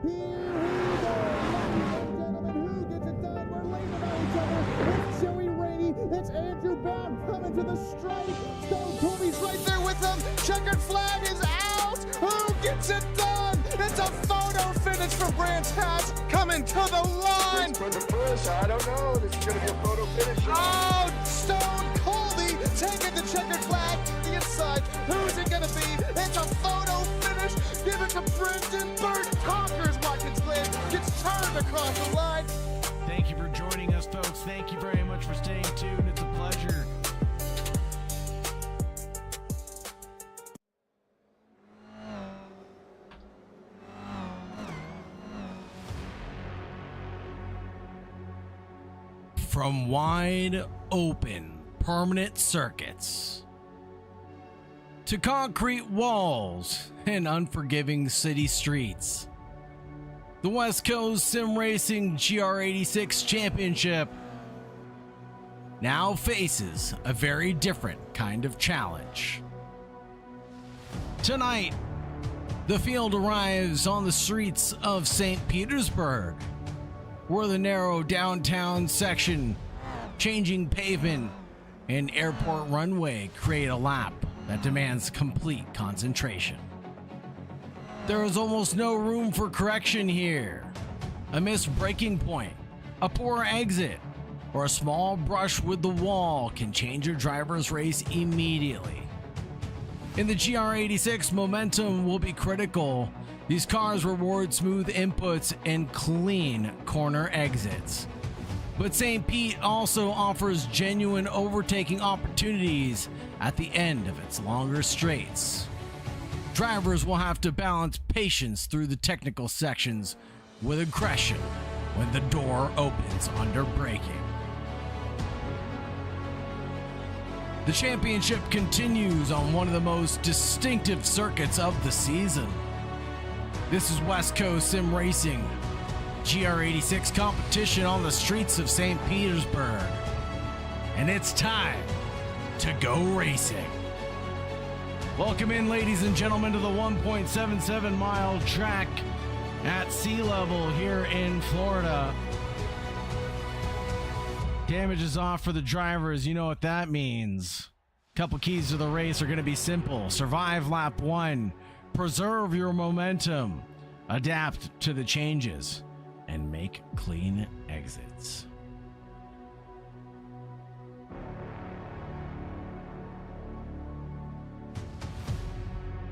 Here we go, ladies and gentlemen. Who gets it done? We're leaning on each other. It's Joey Rainey. It's Andrew Baum coming to the stripe. Stone Colby's right there with them. Checkered flag is out. Who gets it done? It's a photo finish for Brands Hatch coming to the line. It's for the push. I don't know. This is going to be a photo finish. Oh, Stone Colby taking the checkered flag to the inside. Who's it going to be? It's a photo finish. Give it to Brendan Burt. Conquers Watkins Glen. Gets turned across the line. Thank you for joining us, folks. Thank you very much for staying tuned. It's a pleasure. From wide open permanent circuits to concrete walls and unforgiving city streets, the West Coast Sim Racing GR86 Championship now faces a very different kind of challenge. Tonight, the field arrives on the streets of St. Petersburg, where the narrow downtown section, changing pavement, and airport runway create a lap that demands complete concentration. There is almost no room for correction here. A missed braking point, a poor exit, or a small brush with the wall can change your driver's race immediately. In the GR86, momentum will be critical. These cars reward smooth inputs and clean corner exits. But St. Pete also offers genuine overtaking opportunities at the end of its longer straights. Drivers will have to balance patience through the technical sections with aggression when the door opens under braking. The championship continues on one of the most distinctive circuits of the season. This is West Coast Sim Racing GR86 competition on the streets of St. Petersburg. And it's time to go racing. Welcome in, ladies and gentlemen, to the 1.77 mile track at sea level here in Florida. Damage is off for the drivers. You know what that means. Couple keys to the race are going to be simple. Survive lap 1. Preserve your momentum. Adapt to the changes. And make clean exits.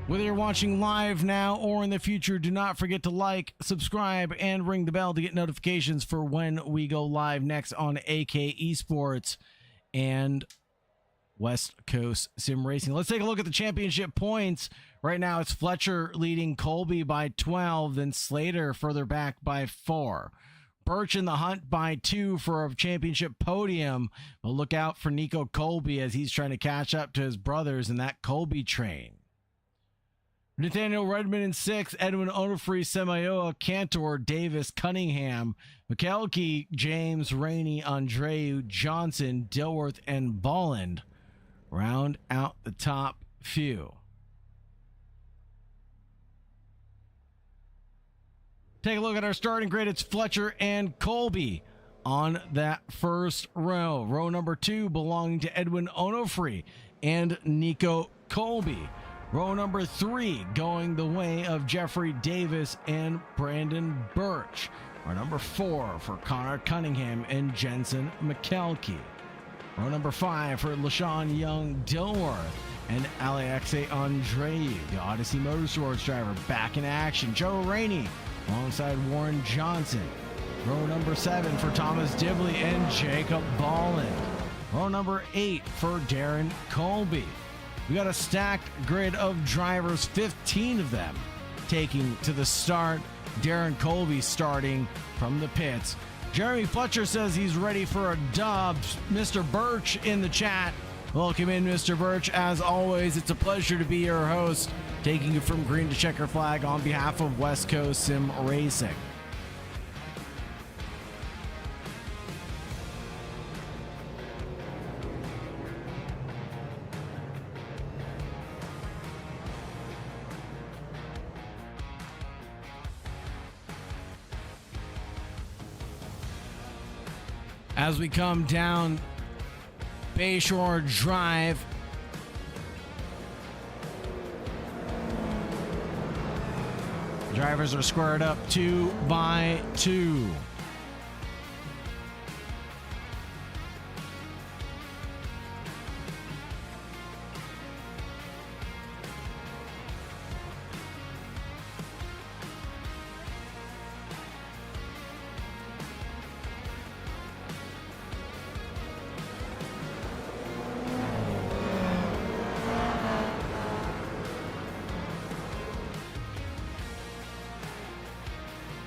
Whether you're watching live now or in the future, do not forget to like, subscribe, and ring the bell to get notifications for when we go live next on AK Esports and West Coast Sim Racing. Let's take a look at the championship points. Right now, it's Fletcher leading Colby by 12, then Slater further back by 4. Birch in the hunt by 2 for a championship podium. But look out for Nico Colby as he's trying to catch up to his brothers in that Colby train. Nathaniel Redmond in 6, Edwin Onofre, Semioa, Cantor, Davis, Cunningham, McKelkey, James, Rainey, Andreu, Johnson, Dilworth, and Bolland round out the top few. Take a look at our starting grid. It's Fletcher and Colby on that first row. Row number 2 belonging to Edwin Onofre and Nico Colby. Row number 3 going the way of Jeffrey Davis and Brandon Birch. Row number 4 for Connor Cunningham and Jensen McKelkey. Row number 5 for LaShawn Young Dilworth and Alexe Andreu, the Odyssey Motorsports driver, back in action. Joe Rainey alongside Warren Johnson. Row number 7 for Thomas Dibley and Jacob Bolland. Row number 8 for Darren Colby. We got a stacked grid of drivers, 15 of them taking to the start. Darren Colby starting from the pits. Jeremy Fletcher says he's ready for a dub. Mr. Birch in the chat. Welcome in, Mr. Birch. As always, it's a pleasure to be your host, taking you from green to checker flag on behalf of West Coast Sim Racing. as we come down Bayshore Drive. Drivers are squared up 2 by 2.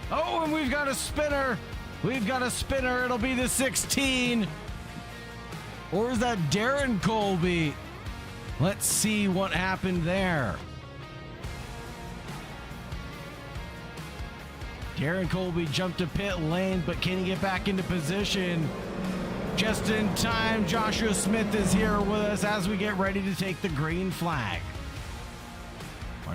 Oh, and we've got a spinner. We've got a spinner. It'll be the 16. Or is that Darren Colby? Let's see what happened there. Darren Colby jumped to pit lane, but can he get back into position? Just in time, Joshua Smith is here with us as we get ready to take the green flag.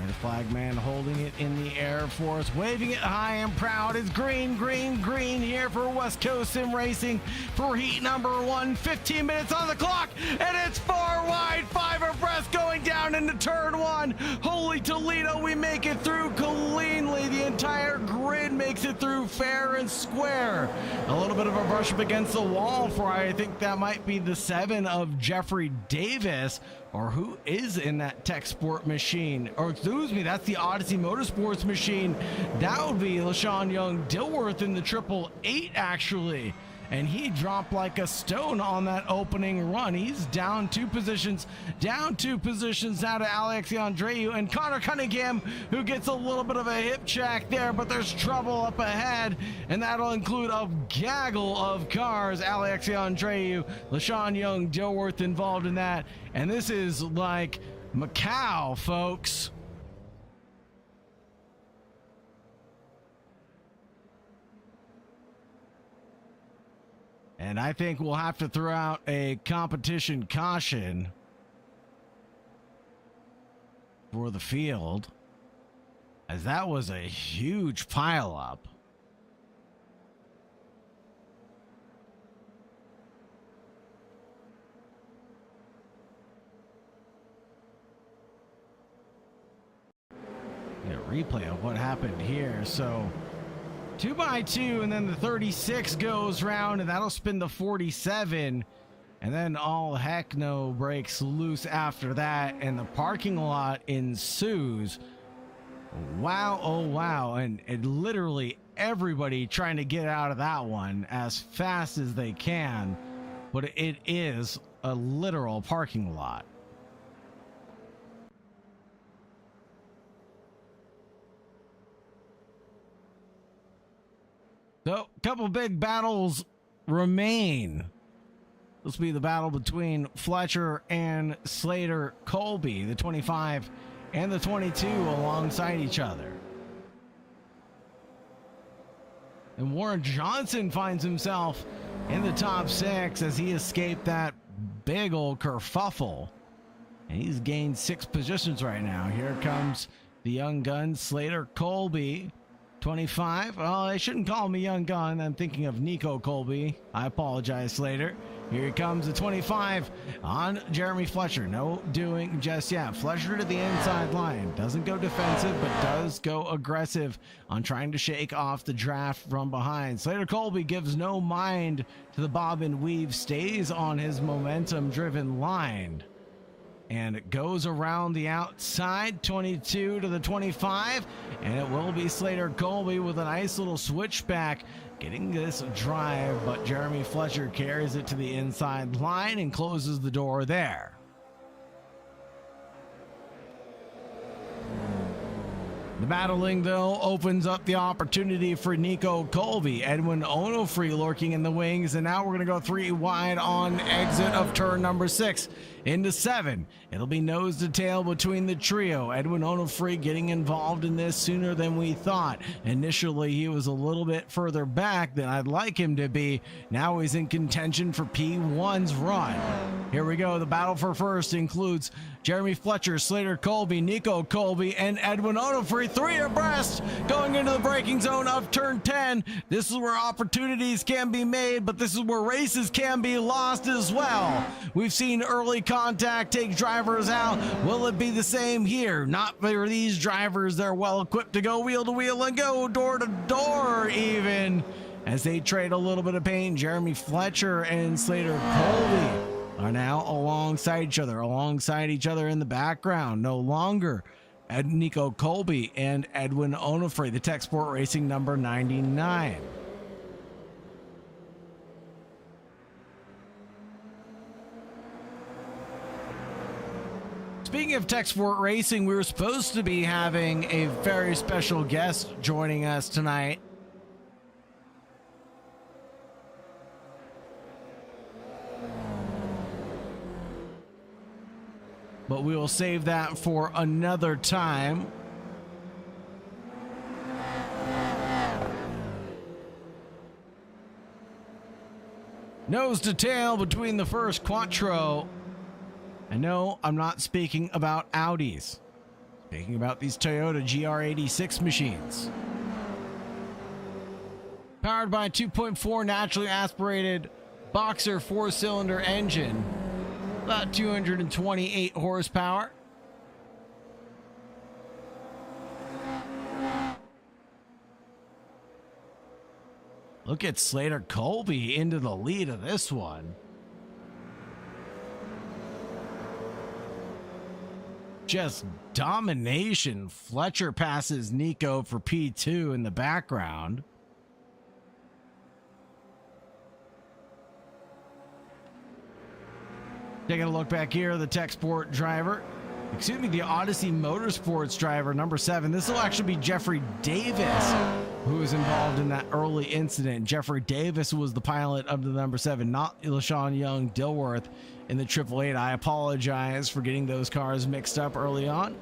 The flag man holding it in the air for us, waving it high and proud. It's green, green, green here for West Coast Sim Racing for heat number 1. 15 minutes on the clock, and it's 4 wide, 5 abreast going down into turn 1. Holy Toledo, we make it through cleanly. The entire grid makes it through fair and square. A little bit of a brush up against the wall for, I think that might be the 7 of Jeffrey Davis. Or who is in that Tech Sport machine? Or excuse me, that's the Odyssey Motorsports machine. That would be LaShawn Young Dilworth in the 888 actually. And he dropped like a stone on that opening run. He's down 2 positions now to Alex Andreu and Connor Cunningham, who gets a little bit of a hip check there, but there's trouble up ahead, and that'll include a gaggle of cars. Alex Andreu, LaShawn Young Dilworth involved in that, and this is like Macau, folks. And I think we'll have to throw out a competition caution for the field, as that was a huge pileup. A replay of what happened here. So 2 by 2, and then the 36 goes round, and that'll spin the 47, and then all heck no breaks loose after that, and the parking lot ensues. Wow, oh wow, and literally everybody trying to get out of that one as fast as they can, but it is a literal parking lot. So, a couple big battles remain. This will be the battle between Fletcher and Slater Colby, the 25 and the 22 alongside each other. And Warren Johnson finds himself in the top 6 as he escaped that big old kerfuffle. And he's gained 6 positions right now. Here comes the young gun, Slater Colby. 25. Oh, I shouldn't call him a young gun. I'm thinking of Nico Colby. I apologize, Slater. Here comes the 25 on Jeremy Fletcher. No doing just yet. Fletcher to the inside line. Doesn't go defensive, but does go aggressive on trying to shake off the draft from behind. Slater Colby gives no mind to the bob and weave. Stays on his momentum-driven line. And it goes around the outside, 22 to the 25, and it will be Slater Colby with a nice little switchback getting this drive, but Jeremy Fletcher carries it to the inside line and closes the door there. The battling, though, opens up the opportunity for Nico Colby. Edwin Onofre lurking in the wings, and now we're going to go 3 wide on exit of turn number 6 into 7. It'll be nose to tail between the trio. Edwin Onofre getting involved in this sooner than we thought. Initially, he was a little bit further back than I'd like him to be. Now he's in contention for P1's run. Here we go. The battle for first includes Jeremy Fletcher, Slater Colby, Nico Colby, and Edwin Onofre. three abreast going into the braking zone of turn 10. This is where opportunities can be made, but this is where races can be lost as well. We've seen early contact take drivers out. Will it be the same here? Not for these drivers. They're well equipped to go wheel to wheel and go door to door even. As they trade a little bit of paint, Jeremy Fletcher and Slater Colby are now alongside each other in the background. No longer Nico Colby and Edwin Onofre, the Tech Sport Racing number 99. Speaking of Tech Sport Racing, we were supposed to be having a very special guest joining us tonight. But we will save that for another time. Nose to tail between the first Quattro. And no, I'm not speaking about Audis. Speaking about these Toyota GR86 machines. Powered by a 2.4 naturally aspirated Boxer 4-cylinder engine. About 228 horsepower. Look at Slater Colby into the lead of this one. Just domination. Fletcher passes Nico for P2 in the background. Taking a look back here, the Tech Sport driver, the Odyssey Motorsports driver, number 7. This will actually be Jeffrey Davis, who was involved in that early incident. Jeffrey Davis was the pilot of the number 7, not LaShawn Young Dilworth in the 888. I apologize for getting those cars mixed up early on.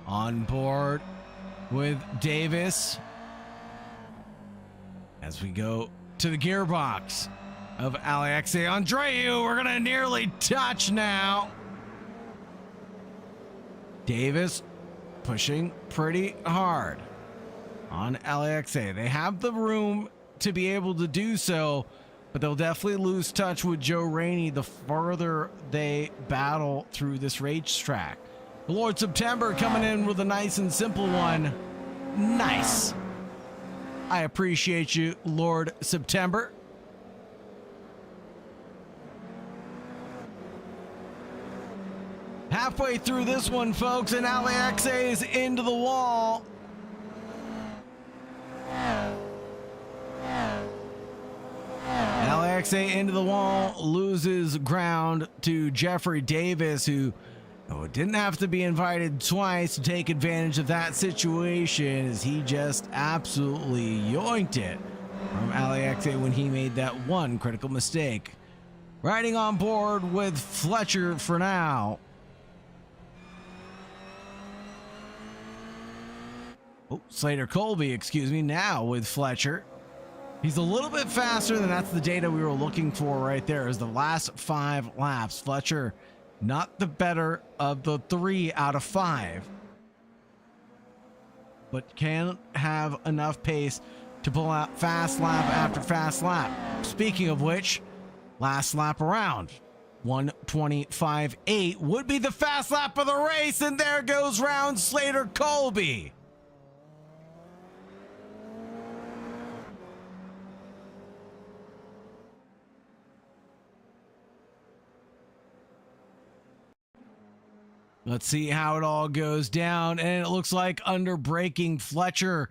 On board with Davis as we go to the gearbox of Alexei Andreu. We're gonna nearly touch now. Davis pushing pretty hard on Alexei. They have the room to be able to do so, but they'll definitely lose touch with Joe Rainey the further they battle through this racetrack. Lord September coming in with a nice and simple one. Nice. I appreciate you, Lord September. Halfway through this one, folks, and Alexei is into the wall. Alexei into the wall, loses ground to Jeffrey Davis, who didn't have to be invited twice to take advantage of that situation, as he just absolutely yoinked it from Alexei when he made that one critical mistake. Riding on board with Fletcher for now. Slater Colby, now with Fletcher. He's a little bit faster, and that's the data we were looking for right there, is the last 5 laps. Fletcher not the better of the 3 out of 5, but can have enough pace to pull out fast lap after fast lap. Speaking of which, last lap around, 1:25.8 would be the fast lap of the race, and there goes round Slater Colby. Let's see how it all goes down. And it looks like under braking, Fletcher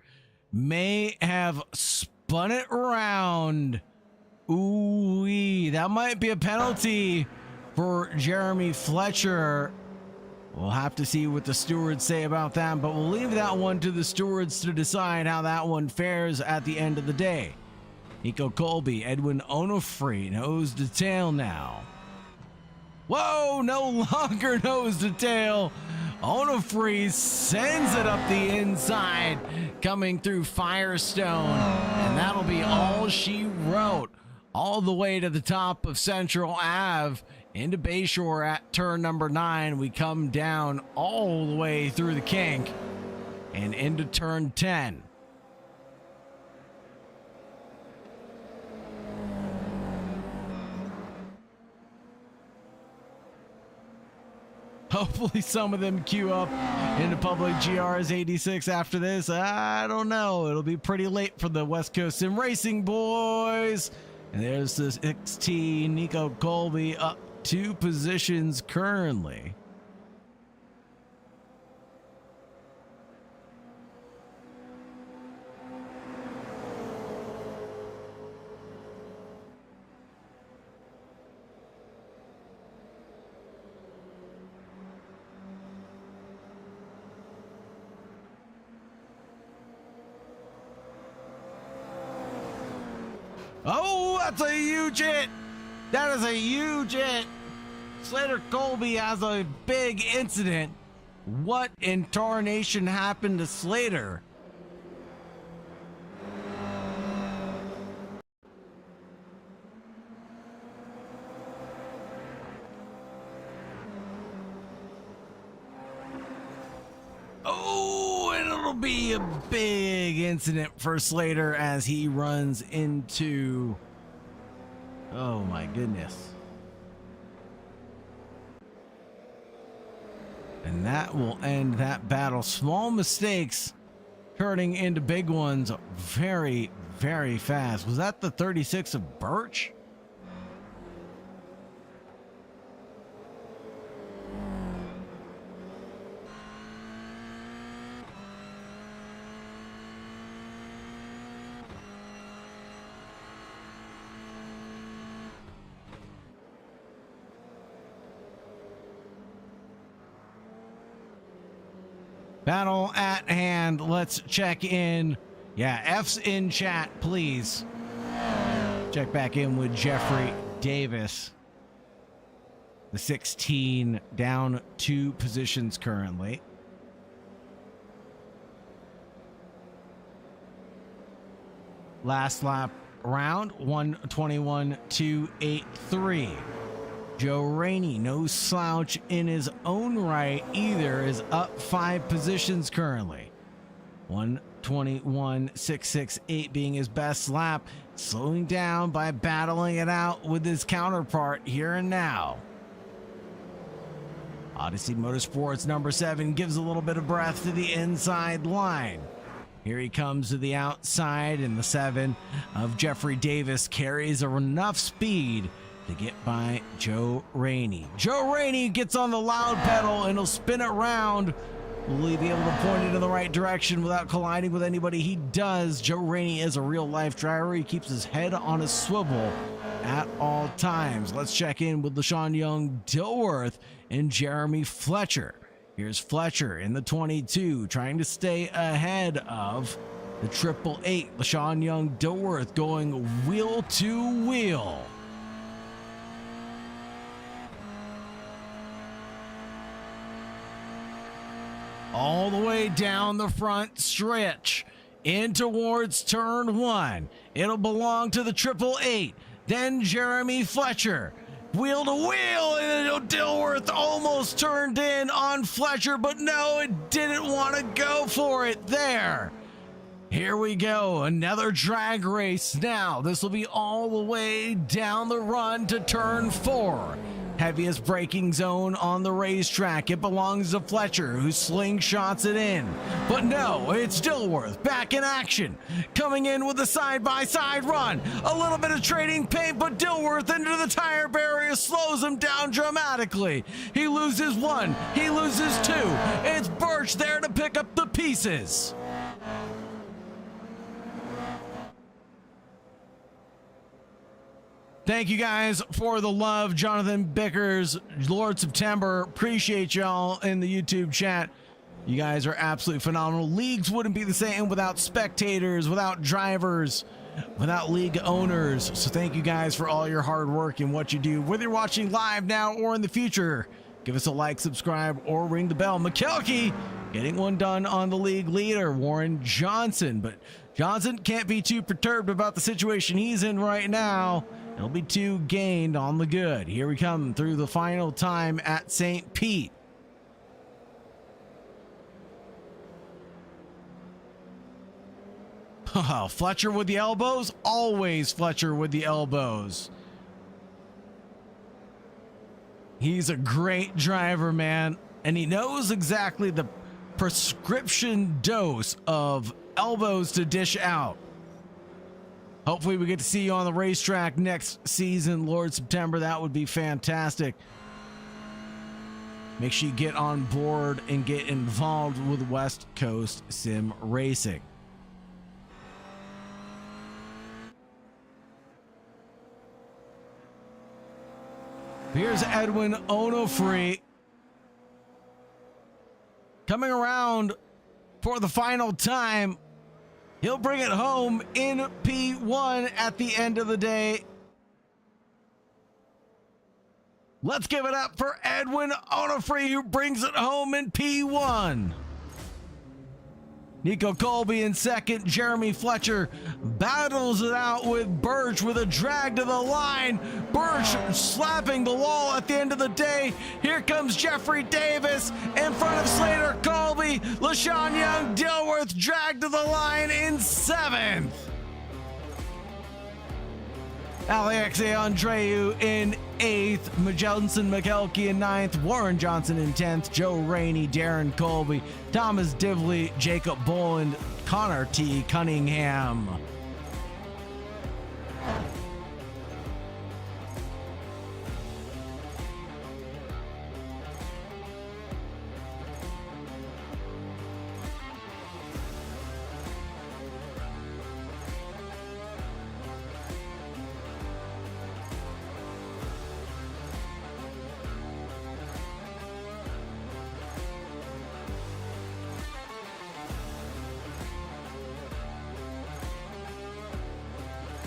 may have spun it around. Ooh-wee, that might be a penalty for Jeremy Fletcher. We'll have to see what the stewards say about that, but we'll leave that one to the stewards to decide how that one fares at the end of the day. Nico Colby, Edwin Onofre, nose to tail now. Whoa, no longer nose to tail. Onofre sends it up the inside, coming through Firestone, and that'll be all she wrote. All the way to the top of Central Ave into Bayshore at turn number 9. We come down all the way through the kink and into turn 10. Hopefully some of them queue up into public GRs 86 after this. I don't know. It'll be pretty late for the West Coast Sim Racing boys. And there's this XT Nico Colby up 2 positions currently. Oh, that's a huge hit. That is a huge hit. Slater Colby has a big incident. What in tarnation happened to Slater? Oh, and it'll be a big incident for Slater as he runs into... Oh my goodness. And that will end that battle. Small mistakes turning into big ones very, very fast. Was that the 36 of Birch? Battle at hand. Let's check in. Yeah, F's in chat, please. Check back in with Jeffrey Davis. The 16 down 2 positions currently. Last lap round, 1:21.283. Joe Rainey, no slouch in his own right either, is up 5 positions currently. 1:21.668 being his best lap, slowing down by battling it out with his counterpart here and now. Odyssey Motorsports number 7 gives a little bit of breath to the inside line. Here he comes to the outside, and the 7 of Jeffrey Davis carries enough speed to get by Joe Rainey. Joe Rainey gets on the loud pedal and he'll spin it around. Will he be able to point it in the right direction without colliding with anybody? He does. Joe Rainey is a real-life driver. He keeps his head on a swivel at all times. Let's check in with LaShawn Young, Dilworth, and Jeremy Fletcher. Here's Fletcher in the 22, trying to stay ahead of the 888. LaShawn Young, Dilworth going wheel to wheel. All the way down the front stretch in towards turn 1. It'll belong to the 888. Then Jeremy Fletcher. Wheel to wheel, and Dilworth almost turned in on Fletcher, but no, it didn't want to go for it there. Here we go, another drag race now. This will be all the way down the run to turn 4. Heaviest braking zone on the racetrack. It belongs to Fletcher, who slingshots it in. But no, it's Dilworth back in action. Coming in with a side-by-side run. A little bit of trading paint, but Dilworth into the tire barrier slows him down dramatically. He loses 1. He loses 2. It's Birch there to pick up the pieces. Thank you guys for the love. Jonathan Bickers, Lord September, appreciate y'all in the YouTube chat. You guys are absolutely phenomenal. Leagues wouldn't be the same without spectators, without drivers. without league owners. So thank you guys for all your hard work and what you do. Whether you're watching live now or in the future, give us a like, subscribe, or ring the bell. McKelkey getting one done on the league leader, Warren Johnson. But Johnson can't be too perturbed about the situation he's in right now. It'll be 2 gained on the good. Here we come through the final time at St. Pete. Oh, Fletcher with the elbows. Always Fletcher with the elbows. He's a great driver, man. And he knows exactly the prescription dose of elbows to dish out. Hopefully we get to see you on the racetrack next season, Lord September. That would be fantastic. Make sure you get on board and get involved with West Coast Sim Racing. Here's Edwin Onofre coming around for the final time. He'll bring it home in P1 at the end of the day. Let's give it up for Edwin Onofre, who brings it home in P1. Nico Colby in second. Jeremy Fletcher battles it out with Birch with a drag to the line. Birch slapping the wall at the end of the day. Here comes Jeffrey Davis in front of Slater Colby. LaShawn Young Dilworth dragged to the line in 7th. Alex Andreu in 8th, Johnson McKelkey in 9th, Warren Johnson in 10th, Joe Rainey, Darren Colby, Thomas Divley, Jacob Boland, Connor T. Cunningham.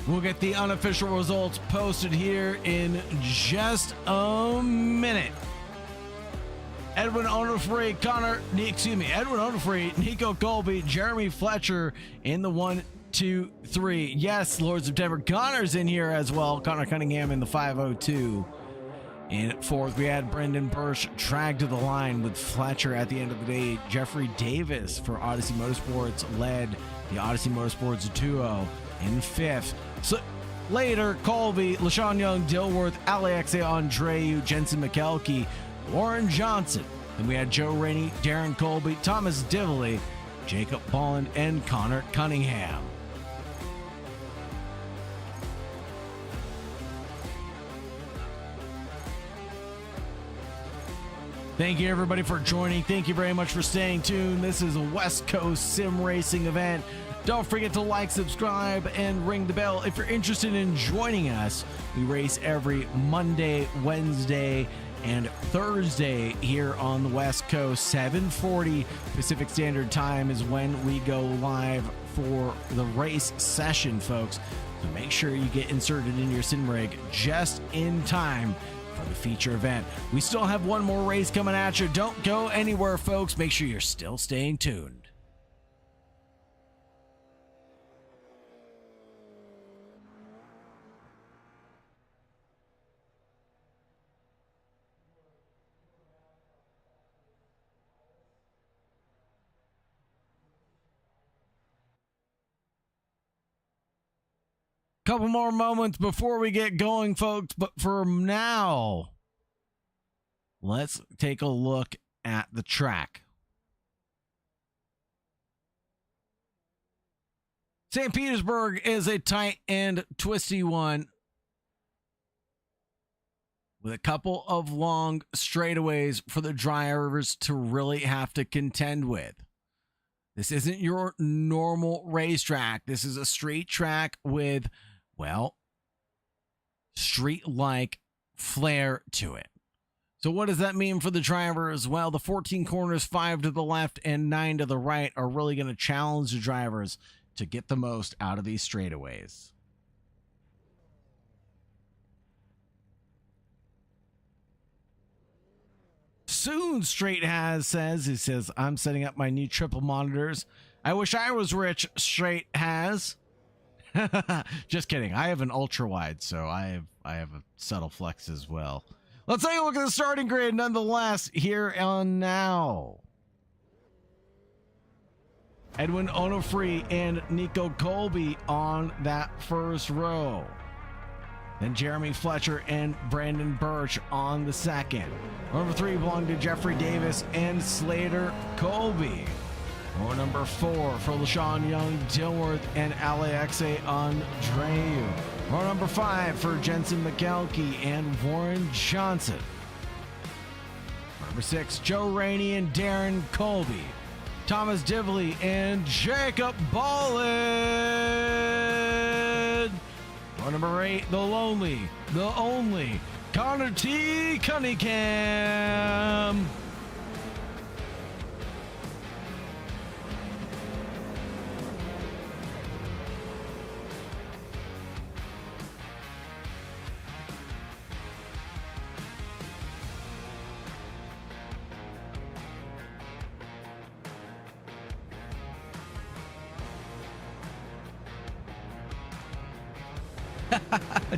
We'll get the unofficial results posted here in just a minute. Edwin Onofre, Edwin Onofre, Nico Colby, Jeremy Fletcher in the 1, 2, 3. Yes, Lord September. Connor's in here as well. Connor Cunningham in the 502. In 4th, we had Brendan Birch dragged to the line with Fletcher at the end of the day. Jeffrey Davis for Odyssey Motorsports led the Odyssey Motorsports duo in 5th. So later, Colby, LaShawn Young, Dilworth, Alex Andreu, Jensen McKelkey, Warren Johnson. Then we had Joe Rainey, Darren Colby, Thomas Divley, Jacob Bolland, and Connor Cunningham. Thank you, everybody, for joining. Thank you very much for staying tuned. This is a West Coast Sim Racing event. Don't forget to like, subscribe, and ring the bell. If you're interested in joining us, we race every Monday, Wednesday, and Thursday here on the West Coast. 7:40 Pacific Standard Time is when we go live for the race session, folks. So make sure you get inserted in your sim rig just in time for the feature event. We still have one more race coming at you. Don't go anywhere, folks. Make sure you're still staying tuned. Couple more moments before we get going, folks, but for now, let's take a look at the track. St. Petersburg is a tight and twisty one with a couple of long straightaways for the drivers to really have to contend with. This isn't your normal racetrack. This is a street track with, well, street-like flair to it. So what does that mean for the drivers? Well, the 14 corners, 5 to the left and 9 to the right, are really going to challenge the drivers to get the most out of these straightaways. Soon, Straight says, I'm setting up my new triple monitors. I wish I was rich, Straight has. Just kidding. I have an ultra wide, so I have a subtle flex as well. Let's take a look at the starting grid nonetheless here on now. Edwin Onofre and Nico Colby on that first row. Then Jeremy Fletcher and Brandon Birch on the second. Number 3 belonged to Jeffrey Davis and Slater Colby. Row number 4 for LaShawn Young, Dilworth, and Alexe Andreu. Row number 5 for Jensen McKelkey and Warren Johnson. Number 6, Joe Rainey and Darren Colby. Thomas Divley and Jacob Ballard. Row number 8, the lonely, the only, Connor T. Cunningham.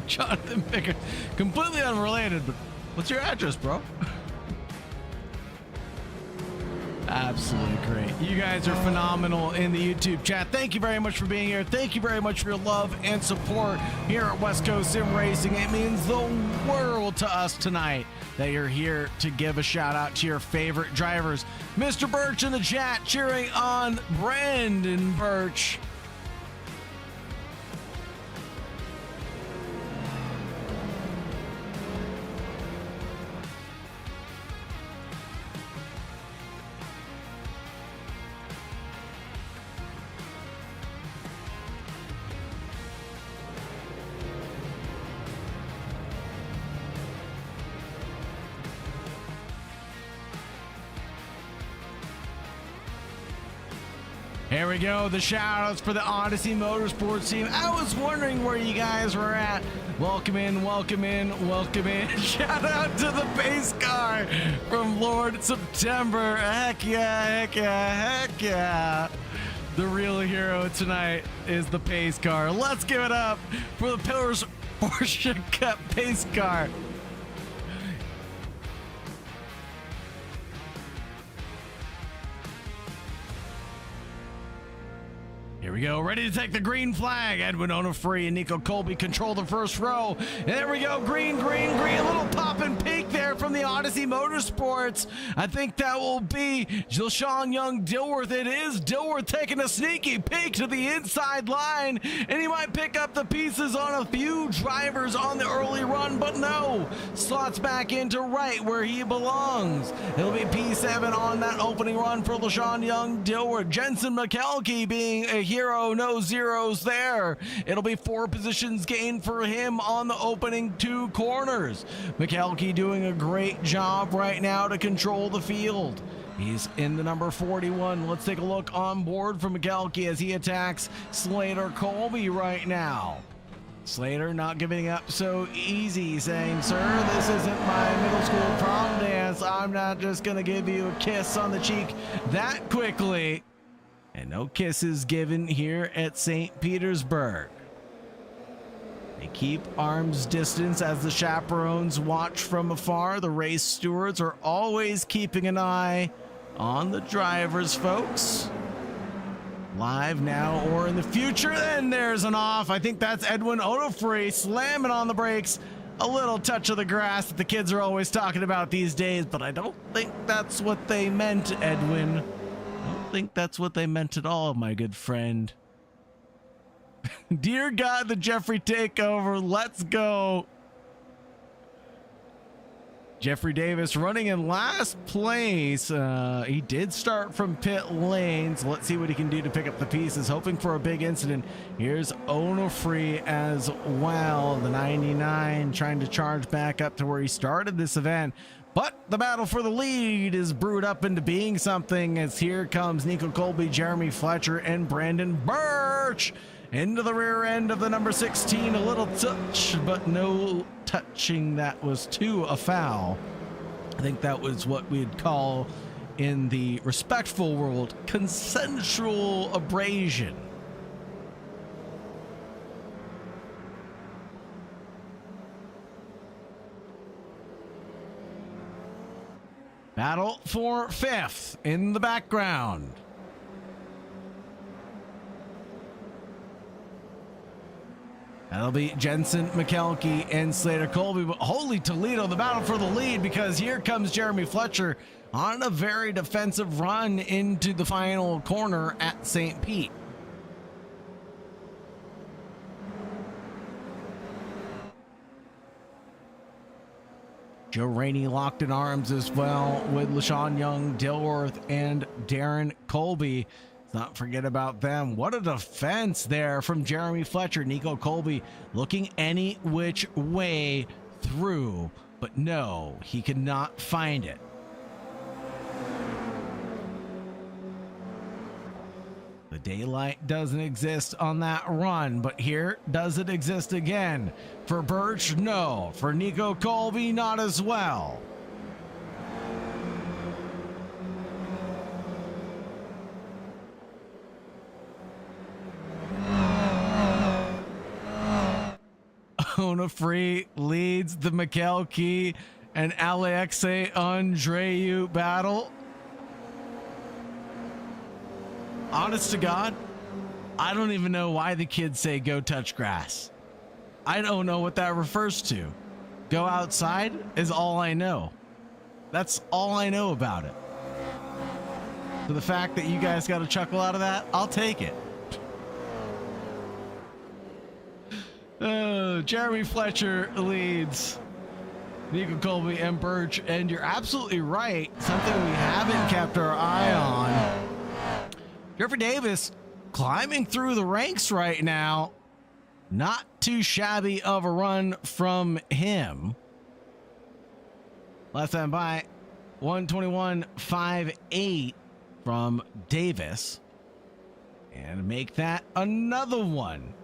Jonathan Pickard, completely unrelated, but what's your address, bro? Absolutely great. You guys are phenomenal in the YouTube chat. Thank you very much for being here. Thank you very much for your love and support here at West Coast Sim Racing. It means the world to us tonight that you're here to give a shout out to your favorite drivers. Mr. Birch in the chat cheering on Brandon Birch. Here we go, the shout-outs for the Odyssey Motorsports team. I was wondering where you guys were at. Welcome in, welcome in, welcome in. Shout out to the pace car from Lord September. Heck yeah, heck yeah, heck yeah. The real hero tonight is the pace car. Let's give it up for the Pillars Porsche Cup pace car. Here we go, ready to take the green flag. Edwin Onofre and Nico Colby control the first row. And there we go, green, green, green. A little pop and peek there from the Odyssey Motorsports. I think that will be LaShawn Young Dilworth. It is Dilworth taking a sneaky peek to the inside line. And he might pick up the pieces on a few drivers on the early run, but no. Slots back into right where he belongs. It'll be P7 on that opening run for LaShawn Young Dilworth. Jensen McKelkey being a hero, no zeros there. It'll be 4 positions gained for him on the opening 2 corners. McKelkey doing a great job right now to control the field. He's in the number 41. Let's take a look on board for McKelkey as he attacks Slater Colby right now. Slater not giving up so easy, saying, sir, this isn't my middle school prom dance. I'm not just gonna give you a kiss on the cheek that quickly. And no kisses given here at St. Petersburg. They keep arm's distance as the chaperones watch from afar. The race stewards are always keeping an eye on the drivers, folks. Live now or in the future. And there's an off. I think that's Edwin Onofre slamming on the brakes. A little touch of the grass that the kids are always talking about these days, but I don't think that's what they meant, Edwin. I don't think that's what they meant at all, my good friend. Dear God, the Jeffrey takeover. Let's go. Jeffrey Davis running in last place. He did start from pit lanes. Let's see what he can do to pick up the pieces. Hoping for a big incident. Here's Onofre as well. The 99 trying to charge back up to where he started this event. But the battle for the lead is brewed up into being something, as here comes Nico Colby, Jeremy Fletcher, and Brandon Birch into the rear end of the number 16. A little touch, but no touching that was to a foul. I think that was what we'd call in the respectful world consensual abrasion. Battle for fifth in the background. That'll be Jensen McKelkey and Slater Colby. But holy Toledo, the battle for the lead, because here comes Jeremy Fletcher on a very defensive run into the final corner at St. Pete. Joe Rainey locked in arms as well with LaShawn Young, Dilworth, and Darren Colby. Let's not forget about them. What a defense there from Jeremy Fletcher. Nico Colby looking any which way through, but no, he could not find it. The daylight doesn't exist on that run, but here does it exist again. For Birch, no. For Nico Colby, not as well. Onofre leads the McKelkey and Alexei Andreu battle. Honest to God, I don't even know why the kids say go touch grass. I don't know what that refers to. Go outside is all I know. That's all I know about it. So the fact that you guys got a chuckle out of that, I'll take it. Jeremy Fletcher leads Nico Colby and Birch, and you're absolutely right. Something we haven't kept our eye on. Jeffrey Davis climbing through the ranks right now. Not too shabby of a run from him. Last time by 121.58 from Davis. And make that another one.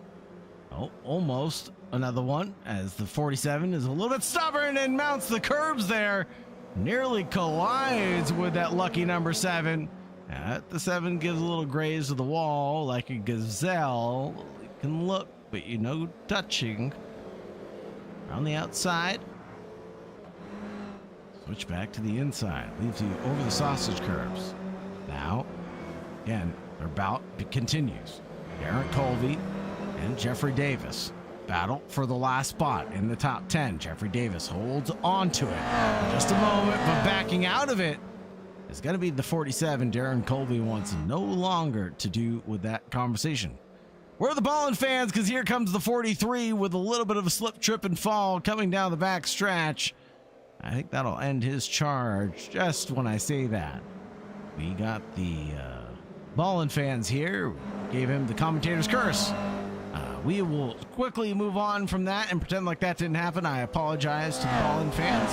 Oh, almost another one, as the 47 is a little bit stubborn and mounts the curbs there. Nearly collides with that lucky number 7. The 7 gives a little graze to the wall like a gazelle. It can look, but you know, touching. On the outside. Switch back to the inside. Leaves you over the sausage curves. Now, again, their bout continues. Darren Colby and Jeffrey Davis battle for the last spot in the top 10. Jeffrey Davis holds on to it for just a moment, but backing out of it is going to be the 47. Darren Colby wants no longer to do with that conversation. We're the Ballin' fans, because here comes the 43 with a little bit of a slip, trip, and fall coming down the back stretch. I think that'll end his charge just when I say that. We got the Ballin' fans here. Gave him the commentator's curse. We will quickly move on from that and pretend like that didn't happen. I apologize to the Ballin' fans.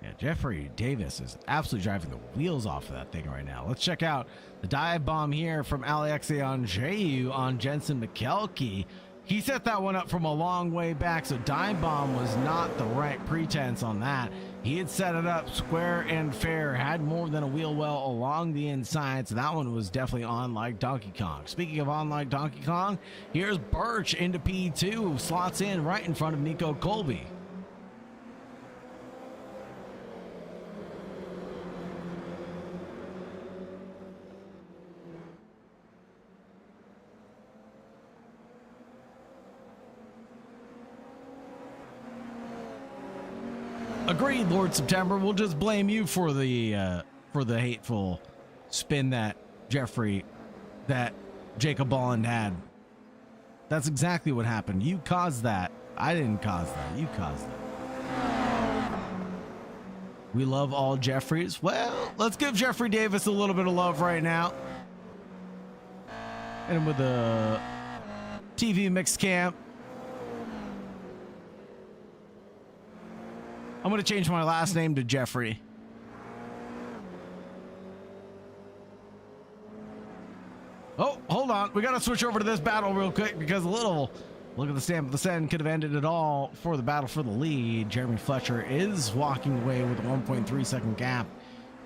Yeah, Jeffrey Davis is absolutely driving the wheels off of that thing right now. Let's check out the dive bomb here from Alexei Andreu on Jensen McKelkey. He set that one up from a long way back, so dive bomb was not the right pretense on that. He had set it up square and fair, had more than a wheel well along the inside, so that one was definitely on like Donkey Kong. Speaking of on like Donkey Kong, here's Birch into P2, slots in right in front of Nico Colby. Agreed, Lord September. We'll just blame you for the hateful spin that Jacob Bolland had. That's exactly what happened. You caused that. I didn't cause that. You caused that. We love all Jeffreys. Well, let's give Jeffrey Davis a little bit of love right now. And with the TV mix cam. I'm going to change my last name to Jeffrey. Oh, hold on. We got to switch over to this battle real quick because a little look at the stamp of the Sen could have ended it all for the battle for the lead. Jeremy Fletcher is walking away with a 1.3 second gap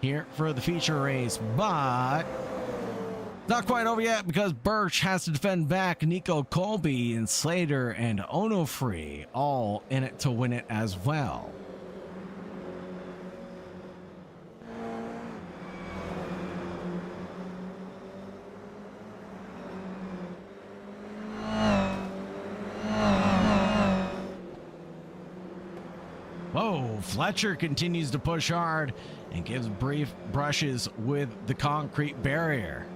here for the feature race, but not quite over yet because Birch has to defend back. Nico Colby and Slater and Onofree all in it to win it as well. Whoa, Fletcher continues to push hard and gives brief brushes with the concrete barrier.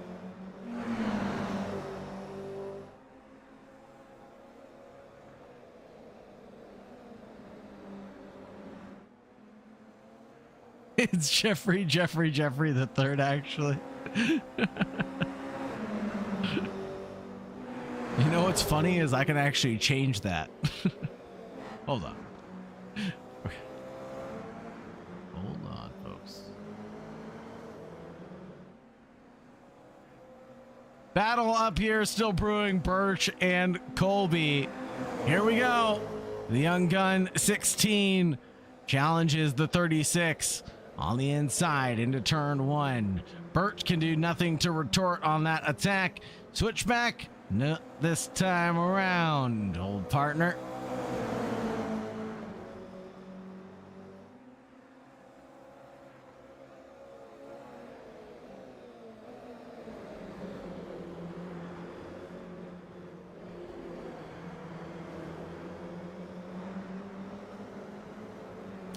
It's Jeffrey the third, actually. You know what's funny is I can actually change that. Hold on. Hold on, folks. Battle up here, still brewing. Birch and Colby. Here we go. The young gun 16 challenges the 36 on the inside into turn 1. Birch can do nothing to retort on that attack. Switchback, no, this time around, old partner.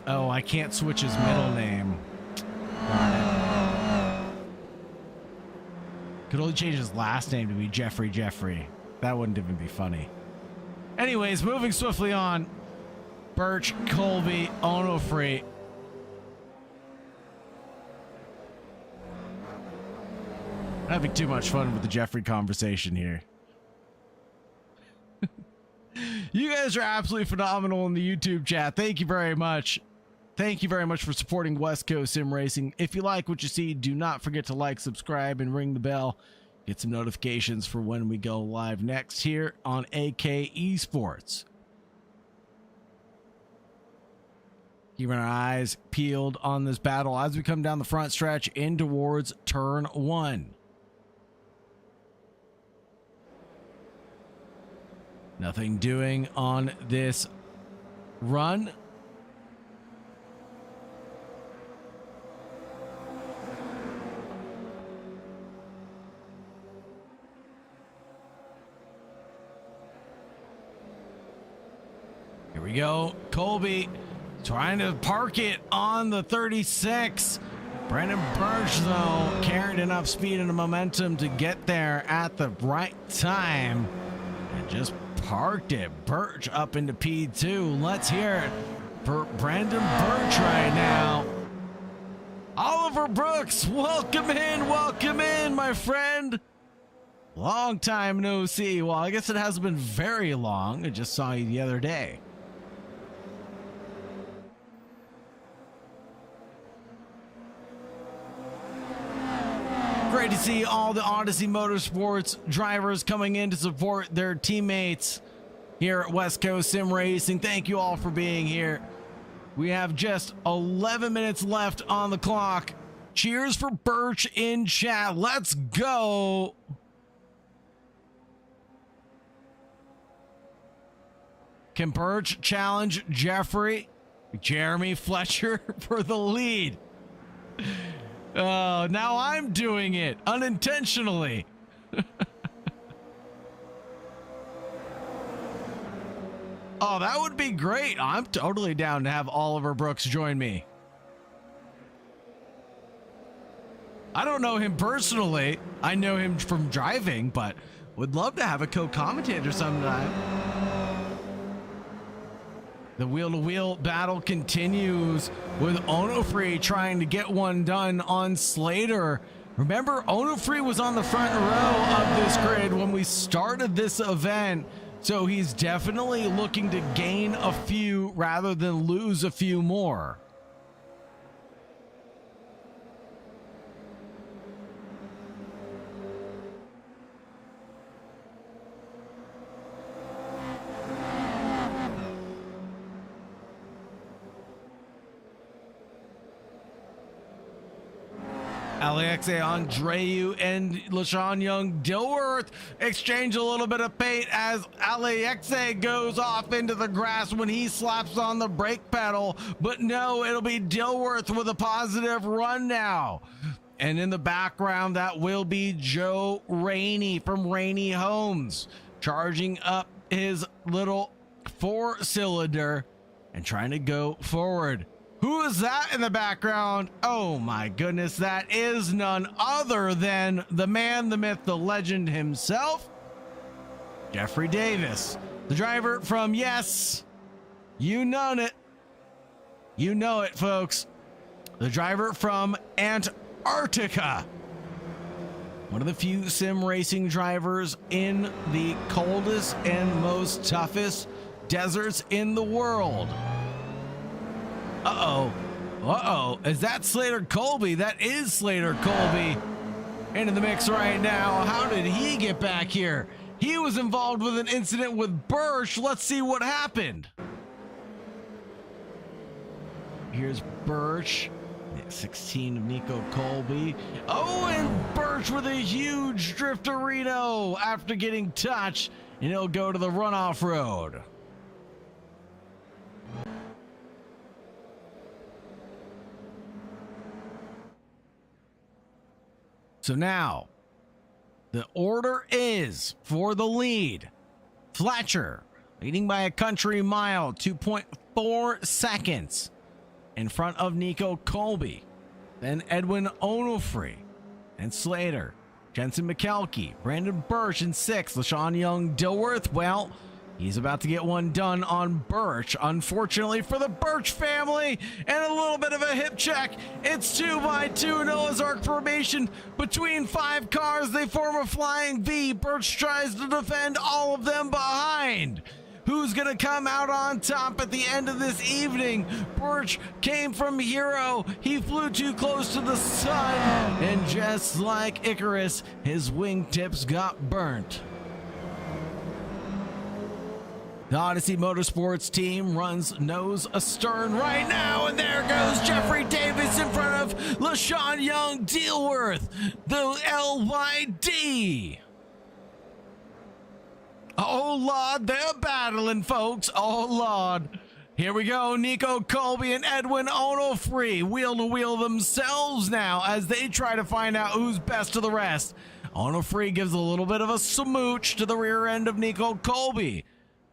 Oh, I can't switch his middle name. Darn it. Could only change his last name to be Jeffrey. That wouldn't even be funny. Anyways, moving swiftly on. Birch, Colby, Onofree. Having too much fun with the Jeffrey conversation here. You guys are absolutely phenomenal in the YouTube chat. Thank you very much. Thank you very much for supporting West Coast Sim Racing. If you like what you see, do not forget to like, subscribe, and ring the bell. Get some notifications for when we go live next here on AK Esports. Keeping our eyes peeled on this battle as we come down the front stretch in towards turn 1. Nothing doing on this run. Here we go. Colby trying to park it on the 36. Brandon Birch, though, carried enough speed and momentum to get there at the right time and just parked it. Birch up into P2. Let's hear it for Brandon Birch right now. Oliver Brooks, welcome in, my friend. Long time no see. Well, I guess it hasn't been very long. I just saw you the other day. Great to see all the Odyssey Motorsports drivers coming in to support their teammates here at West Coast Sim Racing. Thank you all for being here. We have just 11 minutes left on the clock. Cheers for Birch in chat. Let's go. Can Birch challenge Jeremy Fletcher for the lead? Oh, now I'm doing it unintentionally. Oh, that would be great. I'm totally down to have Oliver Brooks join me. I don't know him personally. I know him from driving, but would love to have a co-commentator sometime. The wheel-to-wheel battle continues with Onofree trying to get one done on Slater. Remember, Onofree was on the front row of this grid when we started this event, So he's definitely looking to gain a few rather than lose a few more. Alexei Andreu and LaShawn Young-Dilworth exchange a little bit of paint as Alexei goes off into the grass when he slaps on the brake pedal. But no, it'll be Dilworth with a positive run now. And in the background, that will be Joe Rainey from Rainey Homes, charging up his little 4-cylinder and trying to go forward. Who is that in the background? Oh my goodness, that is none other than the man, the myth, the legend himself, Jeffrey Davis, the driver from, yes, you know it. You know it, folks. The driver from Antarctica. One of the few sim racing drivers in the coldest and most toughest deserts in the world. Is that Slater Colby? That is Slater Colby into the mix right now. How did he get back here? He was involved with an incident with Birch. Let's see what happened. Here's Birch, 16 of Nico Colby. Oh, and Birch with a huge drifterino after getting touched, and he'll go to the runoff road. So now, the order is for the lead. Fletcher leading by a country mile, 2.4 seconds in front of Nico Colby. Then Edwin Onofre and Slater. Jensen McKelkey, Brandon Birch in 6th. LaShawn Young-Dilworth, well, he's about to get one done on Birch. Unfortunately for the Birch family, and a little bit of a hip check. It's 2x2 Noah's Ark formation. Between 5 cars, they form a flying V. Birch tries to defend all of them behind. Who's going to come out on top at the end of this evening? Birch came from hero. He flew too close to the sun, and just like Icarus, his wingtips got burnt. The Odyssey Motorsports team runs nose astern right now, and there goes Jeffrey Davis in front of LaShawn Young-Dilworth, the LYD. Oh, Lord, they're battling, folks. Oh, Lord. Here we go. Nico Colby and Edwin Onofre wheel to wheel themselves now as they try to find out who's best of the rest. Onofre gives a little bit of a smooch to the rear end of Nico Colby.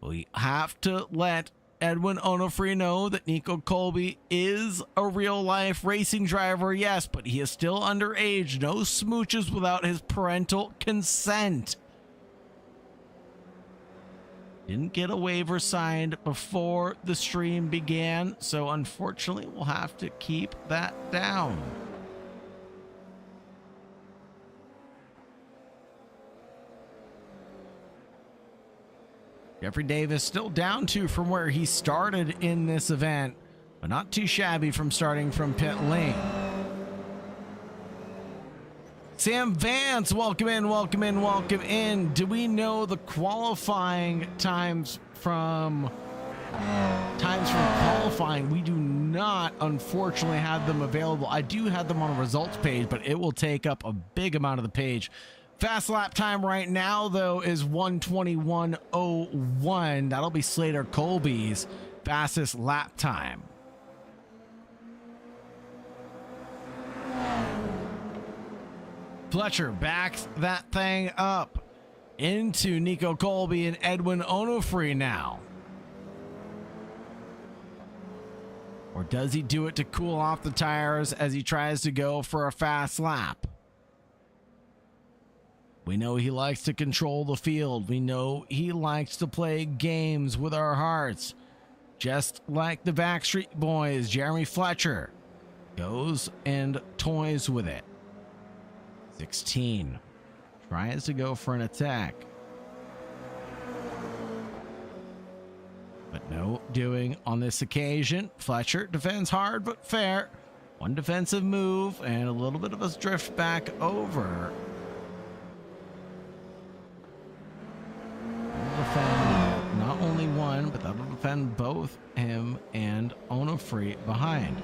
We have to let Edwin Onofre know that Nico Colby is a real-life racing driver, yes, but he is still underage. No smooches without his parental consent. Didn't get a waiver signed before the stream began, so unfortunately we'll have to keep that down. Jeffrey Davis still down 2 from where he started in this event, but not too shabby from starting from pit lane. Sam Vance, welcome in, welcome in, welcome in. Do we know the qualifying times from qualifying? We do not, unfortunately, have them available. I do have them on a results page, but it will take up a big amount of the page. Fast lap time right now, though, is 1:21.01. That'll be Slater Colby's fastest lap time. Fletcher backs that thing up into Nico Colby and Edwin Onofre now. Or does he do it to cool off the tires as he tries to go for a fast lap? We know he likes to control the field. We know he likes to play games with our hearts. Just like the Backstreet Boys, Jeremy Fletcher goes and toys with it. 16 tries to go for an attack. but no doing on this occasion. Fletcher defends hard but fair. One defensive move and a little bit of a drift back over. That'll defend not only one, but that'll defend both him and Onofre behind.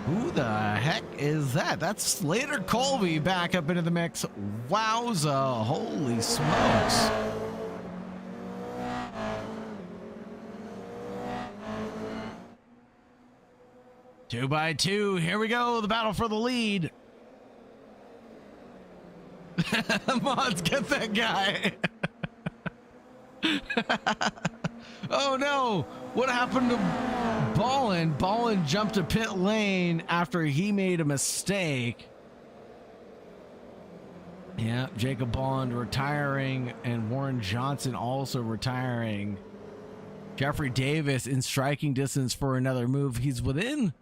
Who the heck is that? That's Slater Colby back up into the mix. Wowza, holy smokes. Two by two, here we go, the battle for the lead. Mods, get that guy. Oh no, what happened to Ballin? Ballin jumped to pit lane after he made a mistake. Yeah, Jacob Ballin retiring and Warren Johnson also retiring. Jeffrey Davis in striking distance for another move. He's within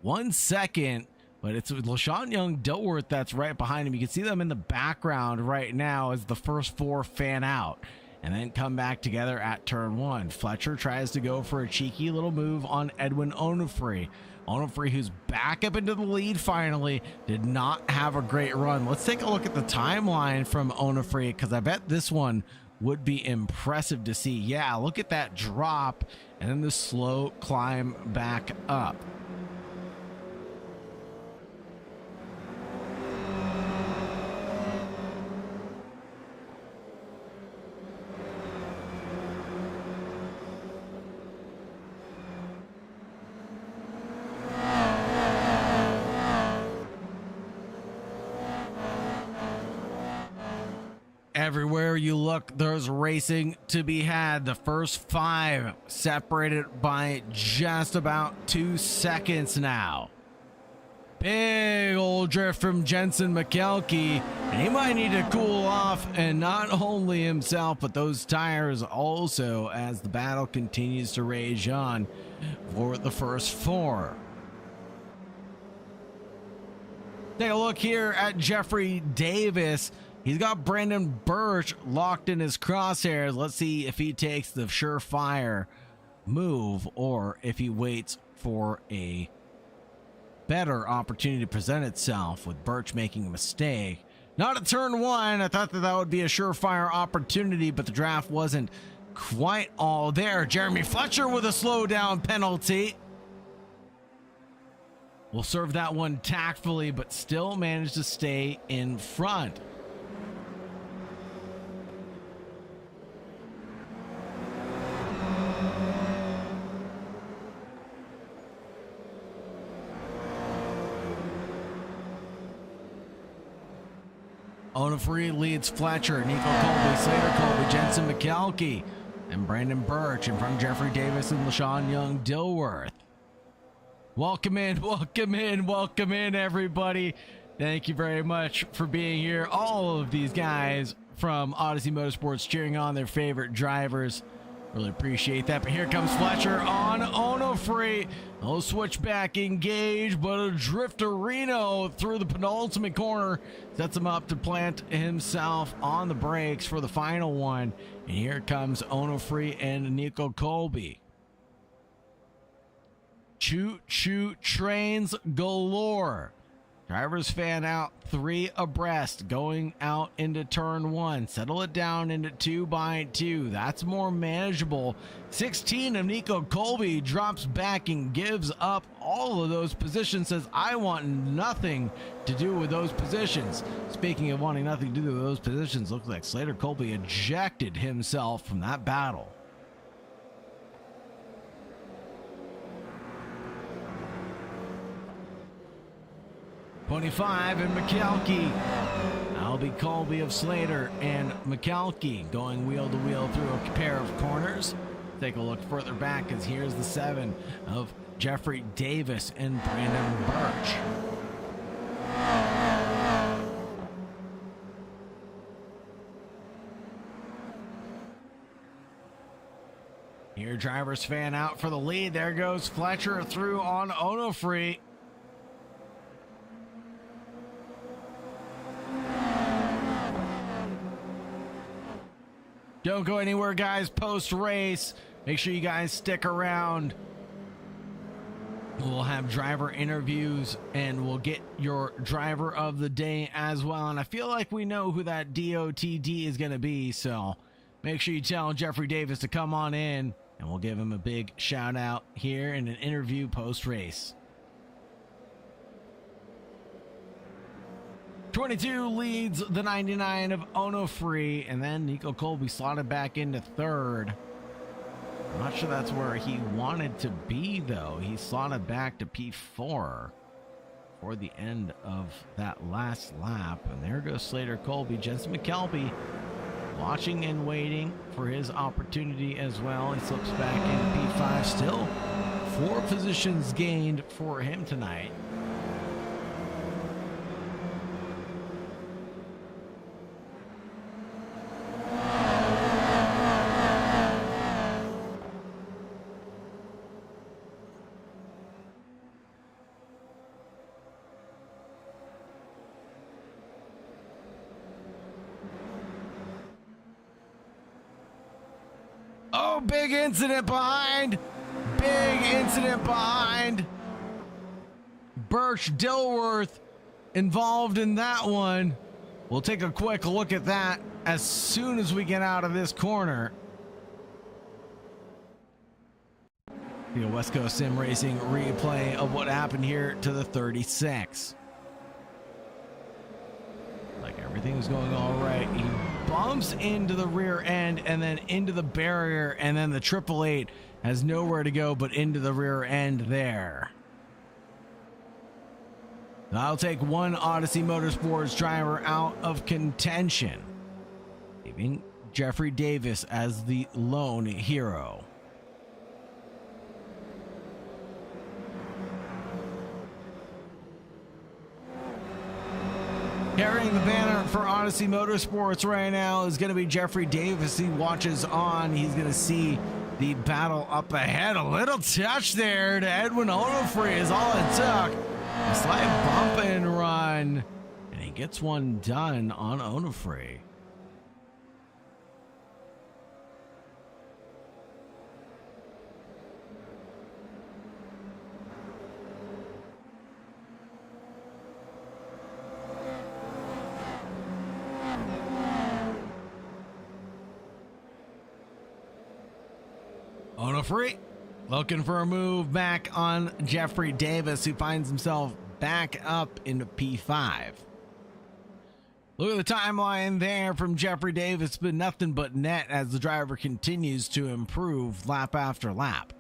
1 second, but it's LaShawn Young Dilworth that's right behind him. You can see them in the background right now as the first four fan out and then come back together at turn one. Fletcher tries to go for a cheeky little move on Edwin Onofre. Onofre, who's back up into the lead finally, did not have a great run. Let's take a look at the timeline from Onofre, because I bet this one would be impressive to see. Yeah, look at that drop and then the slow climb back up. Everywhere you look, there's racing to be had. The first five separated by just about 2 seconds now. Big old drift from Jensen McKelkey. And he might need to cool off, and not only himself, but those tires also, as the battle continues to rage on for the first four. Take a look here at Jeffrey Davis. He's got Brandon Birch locked in his crosshairs. Let's see if he takes the surefire move or if he waits for a better opportunity to present itself, with Birch making a mistake. Not at turn one. I thought that would be a surefire opportunity, but the draft wasn't quite all there. Jeremy Fletcher with a slowdown penalty. Will serve that one tactfully, but still managed to stay in front. Onofre leads Fletcher, Nico Colby, Slater Colby, Jensen McKelkey, and Brandon Birch in front of Jeffrey Davis and LaShawn Young Dilworth. Welcome in, welcome in, welcome in, everybody. Thank you very much for being here. All of these guys from Odyssey Motorsports cheering on their favorite drivers. Really appreciate that. But here comes Fletcher on Onofre. No switchback engaged, but a drifterino through the penultimate corner sets him up to plant himself on the brakes for the final one. And here comes Onofre and Nico Colby. Choo-choo trains galore. Drivers fan out 3 abreast going out into turn 1. Settle it down into 2 by 2. That's more manageable. 16 of Nico Colby drops back and gives up all of those positions. Says, I want nothing to do with those positions. Speaking of wanting nothing to do with those positions, looks like Slater Colby ejected himself from that battle. .25 and McKelkey. That'll be Colby of Slater and McKelkey going wheel to wheel through a pair of corners. Take a look further back as here's the 7 of Jeffrey Davis and Brandon Birch. Here drivers fan out for the lead. There goes Fletcher through on Onofre. Don't go anywhere, guys. Post race, Make sure you guys stick around. We'll have driver interviews and we'll get your driver of the day as well. And I feel like we know who that DOTD is going to be. So make sure you tell Jeffrey Davis to come on in and we'll give him a big shout out here in an interview post race. 22 leads the 99 of Onofre, and then Nico Colby slotted back into third. I'm not sure that's where he wanted to be, though. He slotted back to P4 for the end of that last lap. And there goes Slater Colby. Jensen McKelvey watching and waiting for his opportunity as well. He slips back in P5. Still 4 positions gained for him tonight. Oh, big incident behind. Big incident behind. Birch Dilworth involved in that one. We'll take a quick look at that as soon as we get out of this corner. The West Coast Sim Racing replay of what happened here to the 36. Like everything was going all right. He bumps into the rear end and then into the barrier, and then the 888 has nowhere to go but into the rear end there. I'll take one Odyssey Motorsports driver out of contention, leaving Jeffrey Davis as the lone hero. Carrying the banner for Odyssey Motorsports right now is going to be Jeffrey Davis. He watches on. He's going to see the battle up ahead. A little touch there to Edwin Onofre is all it took. A slight bump and run, and he gets one done on Onofre. Onofre looking for a move back on Jeffrey Davis, who finds himself back up into P5. Look at the timeline there from Jeffrey Davis, but nothing but net as the driver continues to improve lap after lap.